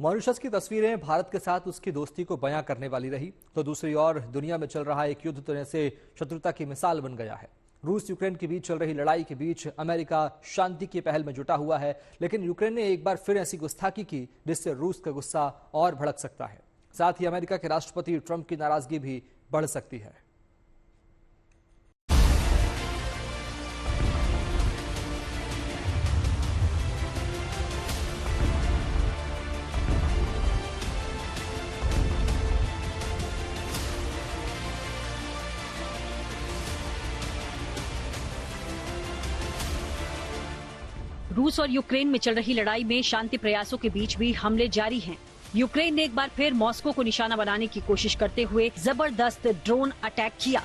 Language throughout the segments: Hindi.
मॉरिशस की तस्वीरें भारत के साथ उसकी दोस्ती को बयां करने वाली रही, तो दूसरी ओर दुनिया में चल रहा एक युद्ध तरह से शत्रुता की मिसाल बन गया है। रूस यूक्रेन के बीच चल रही लड़ाई के बीच अमेरिका शांति की पहल में जुटा हुआ है, लेकिन यूक्रेन ने एक बार फिर ऐसी गुस्ताखी की जिससे रूस का गुस्सा और भड़क सकता है। साथ ही अमेरिका के राष्ट्रपति ट्रंप की नाराजगी भी बढ़ सकती है। रूस और यूक्रेन में चल रही लड़ाई में शांति प्रयासों के बीच भी हमले जारी हैं। यूक्रेन ने एक बार फिर मॉस्को को निशाना बनाने की कोशिश करते हुए जबरदस्त ड्रोन अटैक किया।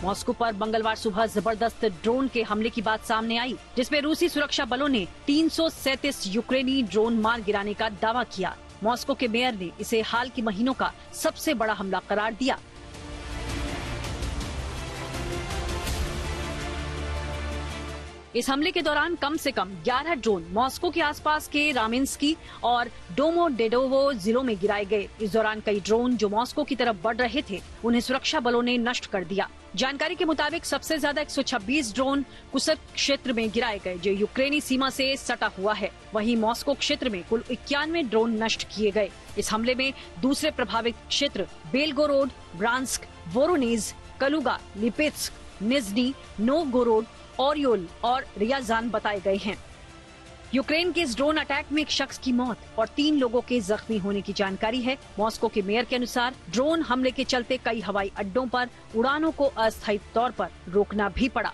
मॉस्को पर मंगलवार सुबह जबरदस्त ड्रोन के हमले की बात सामने आई, जिसमें रूसी सुरक्षा बलों ने 337 यूक्रेनी ड्रोन मार गिराने का दावा किया। मॉस्को के मेयर ने इसे हाल के महीनों का सबसे बड़ा हमला करार दिया। इस हमले के दौरान कम से कम 11 ड्रोन मॉस्को के आसपास के रामिन्स्की और डोमोडेडोवो जिलों में गिराए गए। इस दौरान कई ड्रोन जो मॉस्को की तरफ बढ़ रहे थे, उन्हें सुरक्षा बलों ने नष्ट कर दिया। जानकारी के मुताबिक सबसे ज्यादा 126 ड्रोन कुर्स्क क्षेत्र में गिराए गए, जो यूक्रेनी सीमा से सटा हुआ है। वहीं मॉस्को क्षेत्र में कुल 91 ड्रोन नष्ट किए गए। इस हमले में दूसरे प्रभावित क्षेत्र Belgorod, Bryansk, Voronezh, Kaluga, Lipetsk, Nizhny, Novgorod, Oryol और रियाजान बताए गए हैं। यूक्रेन के इस ड्रोन अटैक में एक शख्स की मौत और 3 लोगों के जख्मी होने की जानकारी है। मॉस्को के मेयर के अनुसार ड्रोन हमले के चलते कई हवाई अड्डों पर उड़ानों को अस्थायी तौर पर रोकना भी पड़ा।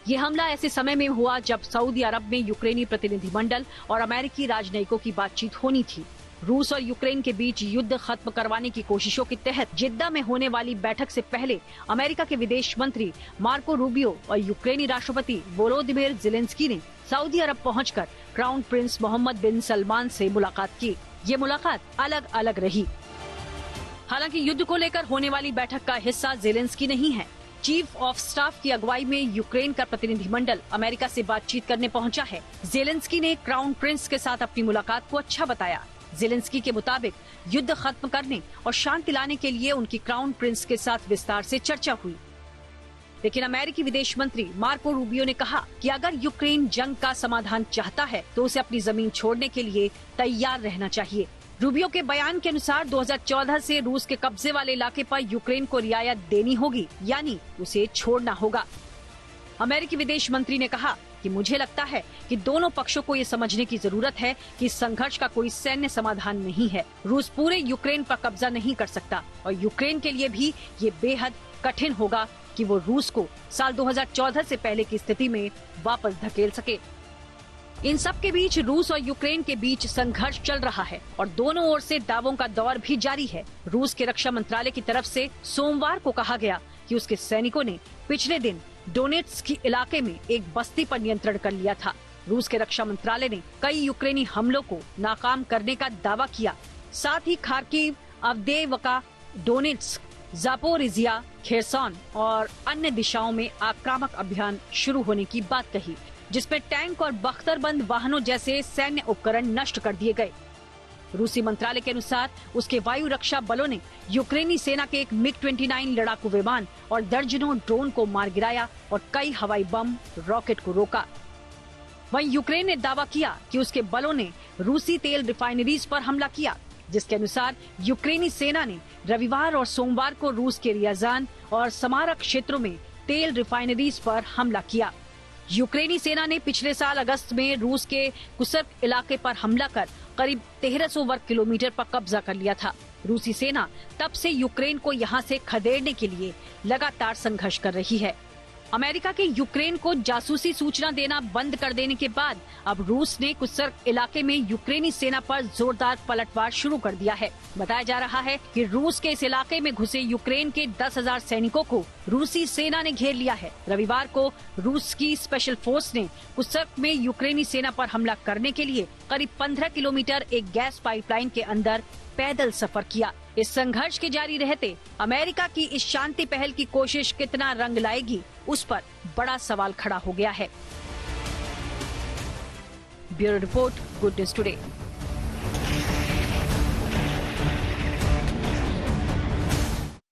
ये हमला ऐसे समय में हुआ जब सऊदी अरब में यूक्रेनी प्रतिनिधिमंडल और अमेरिकी राजनयिकों की बातचीत होनी थी। रूस और यूक्रेन के बीच युद्ध खत्म करवाने की कोशिशों के तहत जिद्दा में होने वाली बैठक से पहले अमेरिका के विदेश मंत्री मार्को रूबियो और यूक्रेनी राष्ट्रपति वोलोदिमीर ज़ेलेंस्की ने सऊदी अरब पहुंचकर क्राउन प्रिंस मोहम्मद बिन सलमान से मुलाकात की। ये मुलाकात अलग अलग रही। हालांकि युद्ध को लेकर होने वाली बैठक का हिस्सा ज़ेलेंस्की नहीं है। चीफ ऑफ स्टाफ की अगुवाई में यूक्रेन का प्रतिनिधिमंडल अमेरिका से बातचीत करने पहुंचा है। ज़ेलेंस्की ने क्राउन प्रिंस के साथ अपनी मुलाकात को अच्छा बताया। ज़ेलेंस्की के मुताबिक युद्ध खत्म करने और शांति लाने के लिए उनकी क्राउन प्रिंस के साथ विस्तार से चर्चा हुई। लेकिन अमेरिकी विदेश मंत्री मार्को रूबियो ने कहा कि अगर यूक्रेन जंग का समाधान चाहता है तो उसे अपनी जमीन छोड़ने के लिए तैयार रहना चाहिए। रूबियो के बयान के अनुसार 2014 से रूस के कब्जे वाले इलाके पर यूक्रेन को रियायत देनी होगी, यानी उसे छोड़ना होगा। अमेरिकी विदेश मंत्री ने कहा कि मुझे लगता है कि दोनों पक्षों को ये समझने की जरूरत है कि इस संघर्ष का कोई सैन्य समाधान नहीं है। रूस पूरे यूक्रेन पर कब्जा नहीं कर सकता और यूक्रेन के लिए भी ये बेहद कठिन होगा कि वो रूस को साल 2014 से पहले की स्थिति में वापस धकेल सके। इन सब के बीच रूस और यूक्रेन के बीच संघर्ष चल रहा है और दोनों ओर से दावों का दौर भी जारी है। रूस के रक्षा मंत्रालय की तरफ से सोमवार को कहा गया कि उसके सैनिकों ने पिछले दिन डोनेट्स्क इलाके में एक बस्ती पर नियंत्रण कर लिया था। रूस के रक्षा मंत्रालय ने कई यूक्रेनी हमलों को नाकाम करने का दावा किया। साथ ही खार्किव, अवदेवका, डोनेट्स्क, जापोरिजिया, खेरसॉन और अन्य दिशाओं में आक्रामक अभियान शुरू होने की बात कही, जिसमें टैंक और बख्तरबंद वाहनों जैसे सैन्य उपकरण नष्ट कर दिए गए। रूसी मंत्रालय के अनुसार उसके वायु रक्षा बलों ने यूक्रेनी सेना के एक MiG-29 लड़ाकू विमान और दर्जनों ड्रोन को मार गिराया और कई हवाई बम, रॉकेट को रोका। वहीं यूक्रेन ने दावा किया कि उसके बलों ने रूसी तेल रिफाइनरीज पर हमला किया, जिसके अनुसार यूक्रेनी सेना ने रविवार और सोमवार को रूस के रियाजान और समारा क्षेत्रों में तेल रिफाइनरीज पर हमला किया। यूक्रेनी सेना ने पिछले साल अगस्त में रूस के कुर्स्क इलाके पर हमला कर करीब 1300 वर्ग किलोमीटर पर कब्जा कर लिया था। रूसी सेना तब से यूक्रेन को यहां से खदेड़ने के लिए लगातार संघर्ष कर रही है। अमेरिका के यूक्रेन को जासूसी सूचना देना बंद कर देने के बाद अब रूस ने कुर्स्क इलाके में यूक्रेनी सेना पर जोरदार पलटवार शुरू कर दिया है। बताया जा रहा है कि रूस के इस इलाके में घुसे यूक्रेन के 10,000 सैनिकों को रूसी सेना ने घेर लिया है। रविवार को रूस की स्पेशल फोर्स ने कुर्स्क में यूक्रेनी सेना पर हमला करने के लिए करीब 15 किलोमीटर एक गैस पाइपलाइन के अंदर पैदल सफर किया। इस संघर्ष के जारी रहते अमेरिका की इस शांति पहल की कोशिश कितना रंग लाएगी, उस पर बड़ा सवाल खड़ा हो गया है। Bureau report, good news today.